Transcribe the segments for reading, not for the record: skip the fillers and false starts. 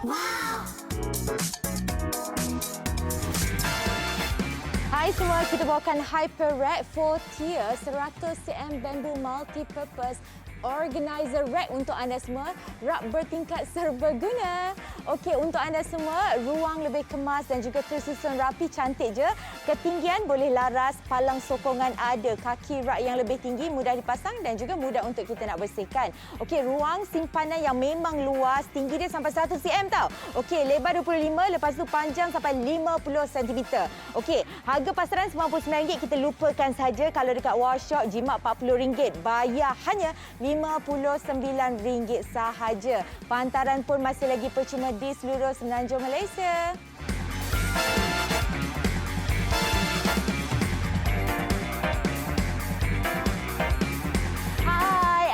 Hai semua, kita bawakan Hyper Rack 4 tier 100 cm bamboo multi-purpose organizer rack untuk anda semua. Rak bertingkat serbaguna. Okey, untuk anda semua, ruang lebih kemas dan juga tersusun rapi, cantik je. Ketinggian boleh laras, palang sokongan ada. Kaki rak yang lebih tinggi mudah dipasang dan juga mudah untuk kita nak bersihkan. Okey, ruang simpanan yang memang luas, tinggi dia sampai 100 cm tau. Okey, lebar 25, lepas tu panjang sampai 50 cm. Okey, harga pasaran RM99, kita lupakan saja. Kalau dekat workshop, jimat RM40. Bayar hanya RM59 sahaja. Penghantaran pun masih lagi percuma di seluruh Semenanjung Malaysia.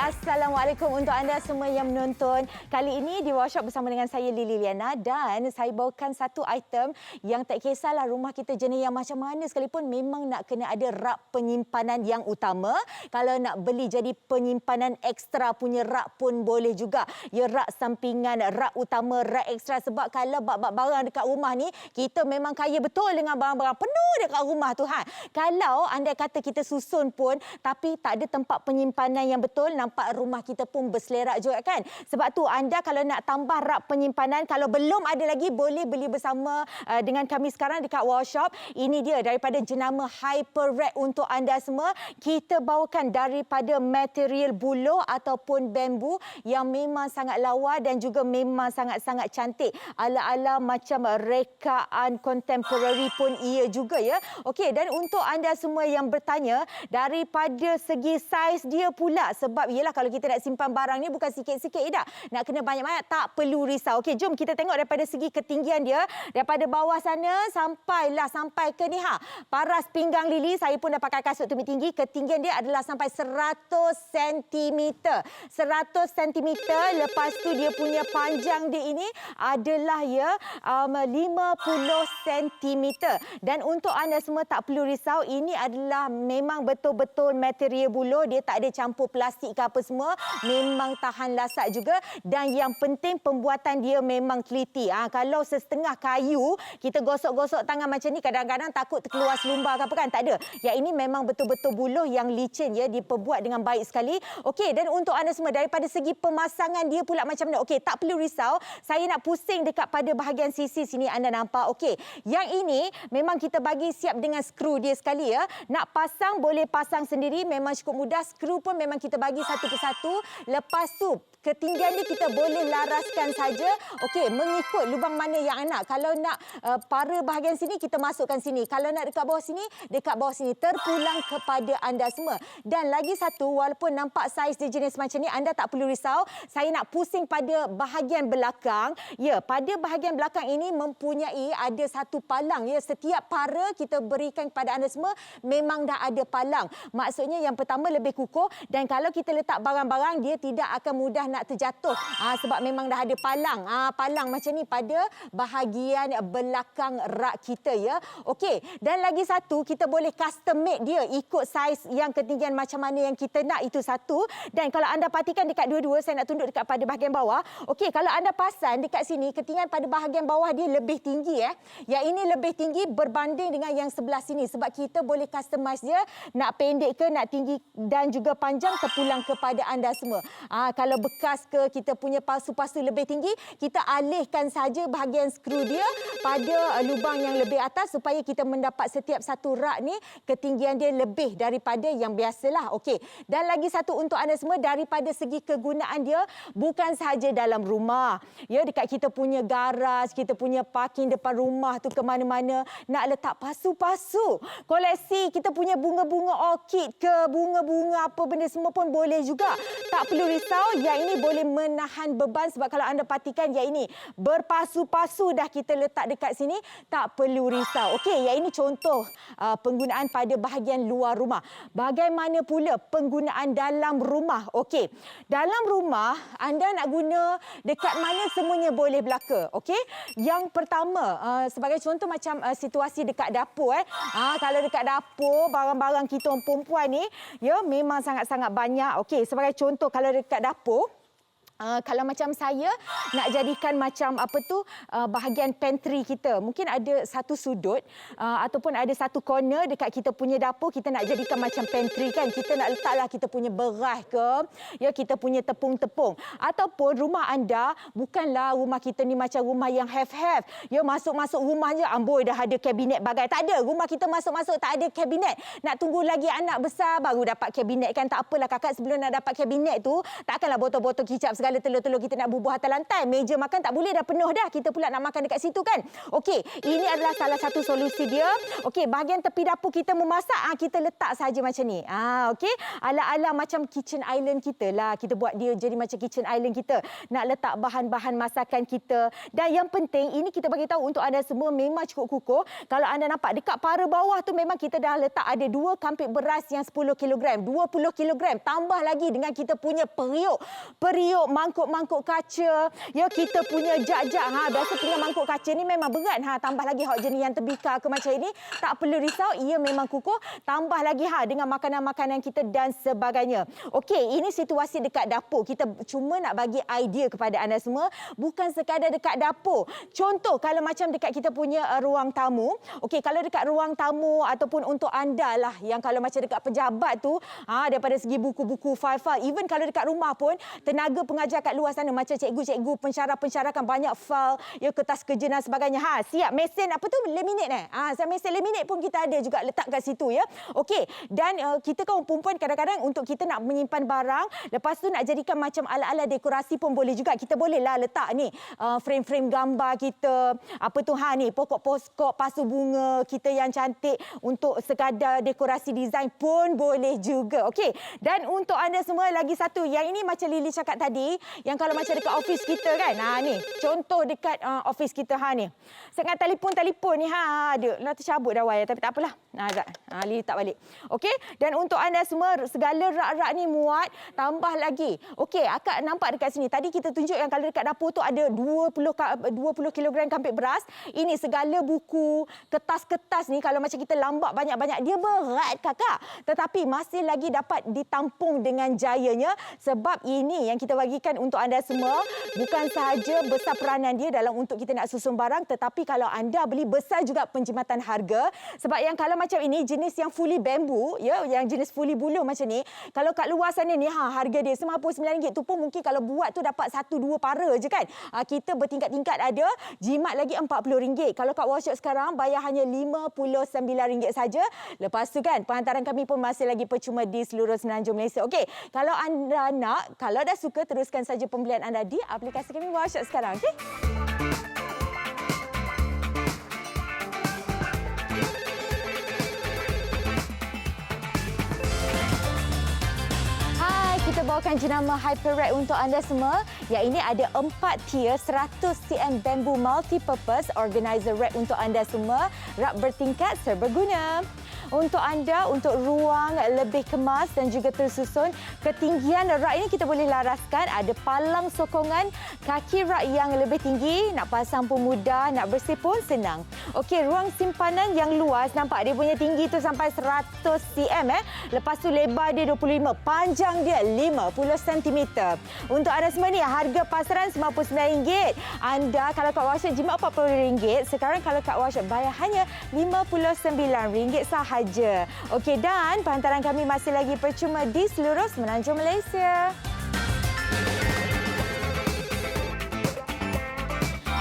Assalamualaikum untuk anda semua yang menonton. Kali ini di workshop bersama dengan saya Lily Liana dan saya bawakan satu item yang tak kisahlah rumah kita jenis yang macam mana sekalipun memang nak kena ada rak penyimpanan yang utama. Kalau nak beli jadi penyimpanan ekstra punya rak pun boleh juga. Ya, rak sampingan, rak utama, rak ekstra, sebab kalau bab-bab barang dekat rumah ni kita memang kaya betul dengan barang-barang penuh dekat rumah tu ha. Kalau anda kata kita susun pun tapi tak ada tempat penyimpanan yang betul, nampak rumah kita pun berselerak juga kan. Sebab tu anda kalau nak tambah rak penyimpanan, kalau belum ada lagi, boleh beli bersama dengan kami sekarang dekat workshop. Ini dia daripada jenama Hyper Rack untuk anda semua. Kita bawakan daripada material buluh ataupun bambu yang memang sangat lawa dan juga memang sangat-sangat cantik. Ala-ala macam rekaan contemporary pun ia juga ya. Okey, dan untuk anda semua yang bertanya daripada segi saiz dia pula, sebab ialah kalau kita nak simpan barang ni bukan sikit-sikit dah, nak kena banyak-banyak, tak perlu risau. Okey, jom kita tengok daripada segi ketinggian dia, daripada bawah sana sampai ke ni ha, paras pinggang Lily. Saya pun dah pakai kasut tumit tinggi. Ketinggian dia adalah sampai 100 cm. 100 cm. Lepas tu dia punya panjang dia ini adalah 50 cm. Dan untuk anda semua tak perlu risau, ini adalah memang betul-betul material buluh. Dia tak ada campur plastik ke apa semua, memang tahan lasak juga. Dan yang penting pembuatan dia memang teliti. Kalau setengah kayu kita gosok-gosok tangan macam ni, kadang-kadang takut terkeluar selumbar ke apa kan, tak ada. Yang ini memang betul-betul buluh yang licin ya, diperbuat dengan baik sekali. Okey, dan untuk anda semua daripada segi pemasangan dia pula macam mana? Okey, tak perlu risau. Saya nak pusing dekat pada bahagian sisi sini, anda nampak. Okey, yang ini memang kita bagi siap dengan skru dia sekali ya. Nak pasang boleh pasang sendiri, memang cukup mudah. Skru pun memang kita bagi satu persatu. Lepas tu ketinggian ni kita boleh laraskan saja. Okey, mengikut lubang mana yang nak. Kalau nak para bahagian sini, kita masukkan sini. Kalau nak dekat bawah sini, dekat bawah sini. Terpulang kepada anda semua. Dan lagi satu, walaupun nampak saiz dia jenis macam ni, anda tak perlu risau. Saya nak pusing pada bahagian belakang. Ya, pada bahagian belakang ini mempunyai ada satu palang. Ya, setiap para kita berikan kepada anda semua memang dah ada palang. Maksudnya yang pertama lebih kukuh, dan kalau kita letak barang-barang, dia tidak akan mudah nak terjatuh. Sebab memang dah ada palang. Palang macam ni pada bahagian belakang rak kita ya. Okey, dan lagi satu, kita boleh custom made dia ikut saiz yang ketinggian macam mana yang kita nak, itu satu. Dan kalau anda perhatikan dekat dua-dua, saya nak tunduk dekat pada bahagian bawah. Okey, kalau anda pasang dekat sini, ketinggian pada bahagian bawah dia lebih tinggi Yang ini lebih tinggi berbanding dengan yang sebelah sini, sebab kita boleh customize dia, nak pendek ke, nak tinggi dan juga panjang, terpulang kepada anda semua. Kalau bekas ke, kita punya pasu-pasu lebih tinggi, kita alihkan saja bahagian skru dia pada lubang yang lebih atas supaya kita mendapat setiap satu rak ni ketinggian dia lebih daripada yang biasalah. Okey. Dan lagi satu untuk anda semua, daripada segi kegunaan dia bukan sahaja dalam rumah. Ya, dekat kita punya garaj, kita punya parking depan rumah tu, ke mana-mana nak letak pasu-pasu. Koleksi kita punya bunga-bunga orkid ke, bunga-bunga apa benda semua pun boleh juga. Tak perlu risau, yang ini boleh menahan beban, sebab kalau anda perhatikan yang ini berpasu-pasu dah kita letak dekat sini, tak perlu risau. Okey, yang ini contoh penggunaan pada bahagian luar rumah. Bagaimana pula penggunaan dalam rumah? Okey, dalam rumah anda nak guna dekat mana semuanya boleh berlaku. Okey, yang pertama sebagai contoh macam situasi dekat dapur. Kalau dekat dapur barang-barang kita orang perempuan ni ya memang sangat-sangat banyak. Okey, sebagai contoh kalau dekat dapur, Kalau macam saya nak jadikan macam bahagian pantry kita, mungkin ada satu sudut ataupun ada satu corner dekat kita punya dapur, kita nak jadikan macam pantry kan. Kita nak letaklah kita punya beras ke, ya, kita punya tepung-tepung. Ataupun rumah anda bukanlah rumah kita ni macam rumah yang have-have, ya, masuk-masuk rumah je amboi dah ada kabinet bagai. Tak ada, rumah kita masuk-masuk tak ada kabinet, nak tunggu lagi anak besar baru dapat kabinet kan. Tak apalah kakak, sebelum nak dapat kabinet tu takkanlah botol-botol kicap segala telur-telur kita nak bubuh atas lantai. Meja makan tak boleh, dah penuh dah. Kita pula nak makan dekat situ kan. Okey, ini adalah salah satu solusi dia. Okey, bahagian tepi dapur kita memasak, kita letak saja macam ni. Okey, ala-ala macam kitchen island kita lah. Kita buat dia jadi macam kitchen island kita. Nak letak bahan-bahan masakan kita. Dan yang penting, ini kita bagi tahu untuk anda semua memang cukup kukuh. Kalau anda nampak dekat para bawah tu memang kita dah letak ada 2 kampit beras yang 10 kg, 20 kg. Tambah lagi dengan kita punya periuk mangkuk kaca, ya, kita punya jak-jak. Biasa punya mangkuk kaca ni memang berat. Tambah lagi hot jenis yang terbikar ke macam ini, tak perlu risau, ia memang kukuh. Tambah lagi dengan makanan-makanan kita dan sebagainya. Okey, ini situasi dekat dapur. Kita cuma nak bagi idea kepada anda semua, bukan sekadar dekat dapur. Contoh kalau macam dekat kita punya ruang tamu. Okey, kalau dekat ruang tamu ataupun untuk anda lah yang kalau macam dekat pejabat tu, daripada segi buku-buku, file-file, even kalau dekat rumah pun tenaga pengajar kat luar sana macam cikgu-cikgu pensyarah-pensyarahkan banyak file, ya, kertas kerja dan sebagainya. Siap mesin laminate mesin laminate pun kita ada juga letak kat situ, ya. Okey, dan kita kaum perempuan kadang-kadang untuk kita nak menyimpan barang, lepas tu nak jadikan macam ala-ala dekorasi pun boleh juga. Kita bolehlah letak ni frame-frame gambar kita, ni pokok-pokok pasu bunga kita yang cantik untuk sekadar dekorasi design pun boleh juga. Okey, dan untuk anda semua lagi satu, yang ini macam Lily cakap tadi, yang kalau macam dekat office kita kan, ni contoh dekat office kita ni. Sangat telefon ni ada lah, tercabut dah wayar, tapi tak apalah. Lily tak balik. Okey, dan untuk anda semua segala rak-rak ni muat, tambah lagi. Okey, akak nampak dekat sini tadi kita tunjuk yang kalau dekat dapur tu ada 20 kg kampit beras. Ini segala buku, kertas-kertas ni kalau macam kita lambak banyak-banyak, dia berat kakak. Tetapi masih lagi dapat ditampung dengan jayanya, sebab ini yang kita bagikan untuk anda semua bukan sahaja besar peranan dia dalam untuk kita nak susun barang, tetapi kalau anda beli besar juga penjimatan harga. Sebab yang kalau macam ini jenis yang fully bambu, ya, yang jenis fully buluh macam ni, kalau kat luar sana ni harga dia RM99 tu pun mungkin kalau buat tu dapat 1-2 para je kan. Kita bertingkat-tingkat ada, jimat lagi RM40. Kalau kat workshop sekarang bayar hanya RM59 saja. Lepas tu kan penghantaran kami pun masih lagi percuma di seluruh Semenanjung Malaysia. Okey, kalau anda nak, kalau dah suka, teruskan saja pembelian anda di aplikasi kami workshop sekarang. Okey. Kita bawakan jenama Hyper Rack untuk anda semua. Yang ini ada 4 tier 100 cm bambu multi-purpose organizer rack untuk anda semua. Rak bertingkat serbaguna. Untuk anda, untuk ruang lebih kemas dan juga tersusun. Ketinggian rak ini kita boleh laraskan. Ada palang sokongan kaki rak yang lebih tinggi. Nak pasang pun mudah, nak bersih pun senang. Okey, ruang simpanan yang luas. Nampak dia punya tinggi tu sampai 100 cm. Lepas tu lebar dia 25, panjang dia 50 cm. Untuk anda semua ni, harga pasaran RM99. Anda kalau kat workshop jimat RM40. Sekarang kalau kat workshop bayar hanya RM59 sahaja. Okey, dan penghantaran kami masih lagi percuma di seluruh Semenanjung Malaysia.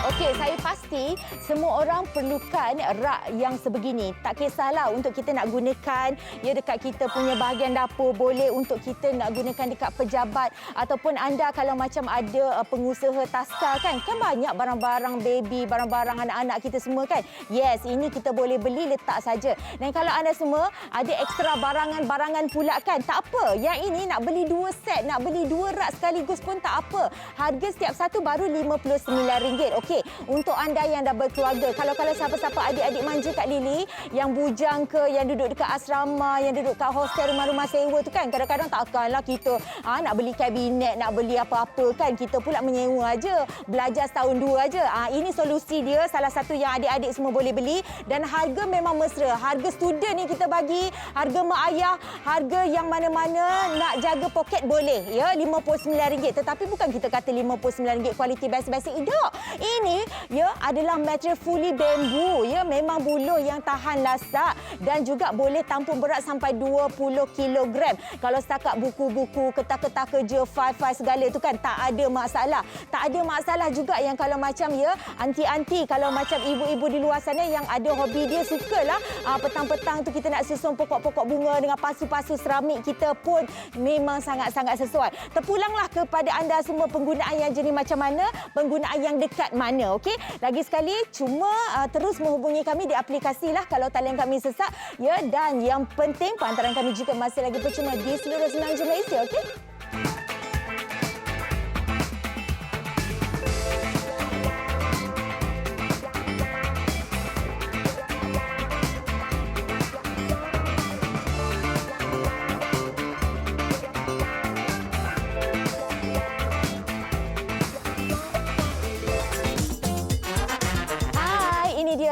Okey, saya pasti semua orang perlukan rak yang sebegini. Tak kisahlah untuk kita nak gunakan ya dekat kita punya bahagian dapur, boleh untuk kita nak gunakan dekat pejabat ataupun anda kalau macam ada pengusaha taska kan banyak barang-barang baby, barang-barang anak-anak kita semua kan. Yes, ini kita boleh beli letak saja. Dan kalau anda semua ada ekstra barangan-barangan pula kan, tak apa. Yang ini nak beli 2 set, nak beli 2 rak sekaligus pun tak apa. Harga setiap satu baru RM59. Okey, Untuk anda yang dah berkeluarga, kalau siapa-siapa adik-adik manja Kak Lily, yang bujang ke, yang duduk dekat asrama, yang duduk kat hostel rumah-rumah sewa tu kan, kadang-kadang takkanlah kita nak beli kabinet, nak beli apa-apa kan, kita pula menyewa aja, belajar setahun dua aja. Ini solusi dia, salah satu yang adik-adik semua boleh beli dan harga memang mesra. Harga student ni kita bagi, harga mak ayah, harga yang mana-mana nak jaga poket boleh ya, RM59. Tetapi bukan kita kata RM59 kualiti basic-basic, tidak. Ini ya adalah material fully bambu ya, memang buluh yang tahan lasak dan juga boleh tampung berat sampai 20 kilogram. Kalau setakat buku-buku, kertas-kertas kerja, file-file segala tu kan tak ada masalah. Tak ada masalah juga yang kalau macam ya anti-anti, kalau macam ibu-ibu di luar sana yang ada hobi dia sukalah petang-petang tu kita nak susun pokok-pokok bunga dengan pasu-pasu seramik, kita pun memang sangat-sangat sesuai. Terpulanglah kepada anda semua penggunaan yang jenis macam mana, penggunaan yang dekat mana. Okey, lagi sekali cuma terus menghubungi kami di aplikasi lah kalau talian kami sesak ya, dan yang penting perantaraan kami juga masih lagi percuma di seluruh semenanjung Malaysia. Okey.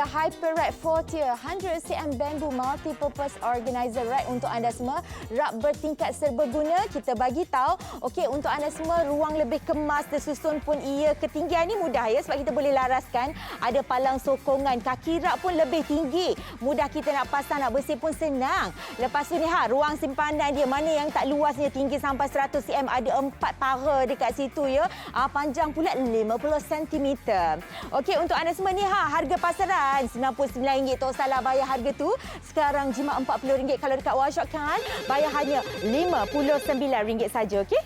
Hyper Rack 4 Tier 100 cm Bamboo Multi-Purpose Organizer Rack untuk anda semua. Rak bertingkat serbaguna, kita bagi tahu. Okey, untuk anda semua ruang lebih kemas, tersusun pun ia. Ketinggian ni mudah ya sebab kita boleh laraskan. Ada palang sokongan, kaki rak pun lebih tinggi. Mudah kita nak pasang, nak bersih pun senang. Lepas tu ni ruang simpanan dia mana yang tak luasnya, tinggi sampai 100 cm, ada 4 para dekat situ ya. Panjang pula 50 cm. Okey, untuk anda semua ni harga pasaran RM99, tak salah bayar harga tu. Sekarang jimat RM40. Kalau dekat workshop kan bayar hanya RM59 saja. Okey.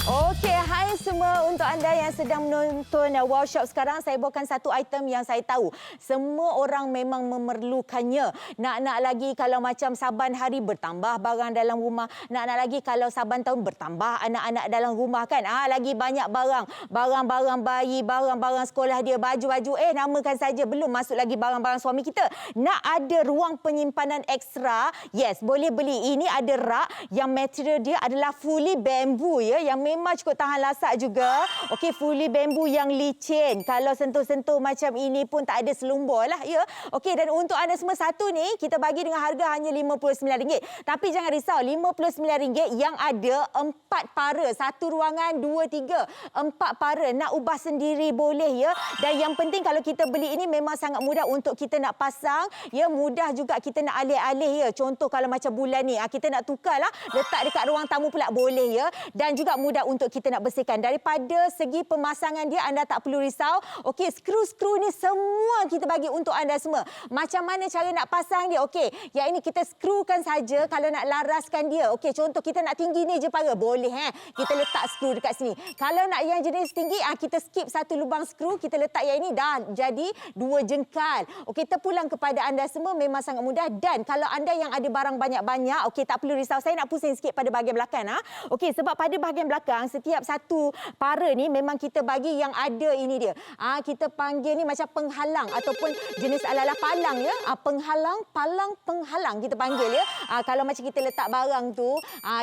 Okey, hai semua. Untuk anda yang sedang menonton workshop sekarang, saya bawakan satu item yang saya tahu semua orang memang memerlukannya. Nak lagi kalau macam Saban hari bertambah barang dalam rumah. Nak lagi kalau Saban tahun bertambah anak-anak dalam rumah kan. Lagi banyak barang. Barang-barang bayi, barang-barang sekolah dia, baju-baju. Namakan saja. Belum masuk lagi barang-barang suami kita. Nak ada ruang penyimpanan ekstra. Yes, boleh beli. Ini ada rak yang material dia adalah fully bambu ya. Yang memang cukup tahan lasak juga. Okey, fully bambu yang licin. Kalau sentuh-sentuh macam ini pun tak ada selumbur lah ya. Okey, dan untuk anda semua satu ni kita bagi dengan harga hanya RM59. Tapi jangan risau, RM59 yang ada 4 para. Satu ruangan, 2, 3, 4 para. Nak ubah sendiri boleh ya. Dan yang penting kalau kita beli ini memang sangat mudah untuk kita nak pasang ya. Mudah juga kita nak alih-alih ya. Contoh kalau macam bulan ni kita nak tukarlah, letak dekat ruang tamu pula boleh ya. Dan juga mudah untuk kita nak bersihkan. Daripada segi pemasangan dia anda tak perlu risau. Okey, skru-skru ni semua kita bagi untuk anda semua. Macam mana cara nak pasang dia? Okey, yang ini kita skrukan saja kalau nak laraskan dia. Okey, contoh kita nak tinggi ni je para. Boleh kita letak skru dekat sini. Kalau nak yang jenis tinggi kita skip satu lubang skru, kita letak yang ini dah jadi 2 jengkal. Okey, terpulang kepada anda semua memang sangat mudah. Dan kalau anda yang ada barang banyak-banyak, okey tak perlu risau. Saya nak pusing sikit pada bahagian belakang Okey, sebab pada bahagian belakang setiap satu para ni memang kita bagi yang ada ini dia. Kita panggil ni macam penghalang ataupun jenis ala-ala palang ya. Penghalang, palang, penghalang kita panggil ya. Kalau macam kita letak barang tu,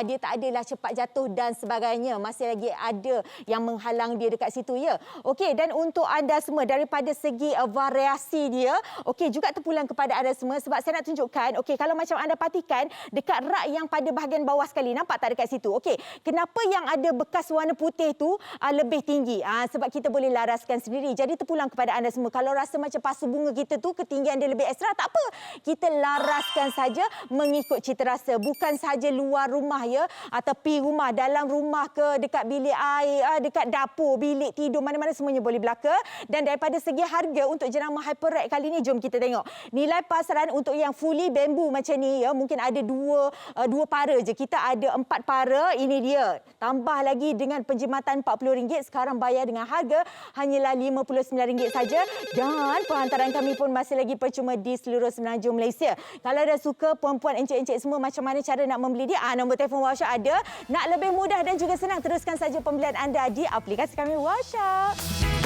dia tak adalah cepat jatuh dan sebagainya. Masih lagi ada yang menghalang dia dekat situ ya. Okey, dan untuk anda semua daripada segi variasi dia, okey juga terpulang kepada anda semua sebab saya nak tunjukkan. Okey, kalau macam anda perhatikan dekat rak yang pada bahagian bawah sekali, nampak tak dekat situ? Okey, kenapa yang ada bekas warna putih tu lebih tinggi? Sebab kita boleh laraskan sendiri. Jadi terpulang kepada anda semua. Kalau rasa macam pasu bunga kita tu ketinggian dia lebih ekstra, tak apa. Kita laraskan saja mengikut cita rasa. Bukan saja luar rumah ya, tepi rumah, dalam rumah ke, dekat bilik air, dekat dapur, bilik tidur, mana-mana semuanya boleh berlaku. Dan daripada segi harga untuk jenama Hyper Rack kali ni, jom kita tengok. Nilai pasaran untuk yang fully bambu macam ni ya, mungkin ada dua para je. Kita ada 4 para, ini dia. Tambah lagi dengan penjimatan RM40, sekarang bayar dengan harga hanyalah RM59 saja dan penghantaran kami pun masih lagi percuma di seluruh semenanjung Malaysia. Kalau anda suka puan-puan encik-encik semua macam mana cara nak membeli dia, nombor telefon Wow Shop ada. Nak lebih mudah dan juga senang, teruskan saja pembelian anda di aplikasi kami Wow Shop.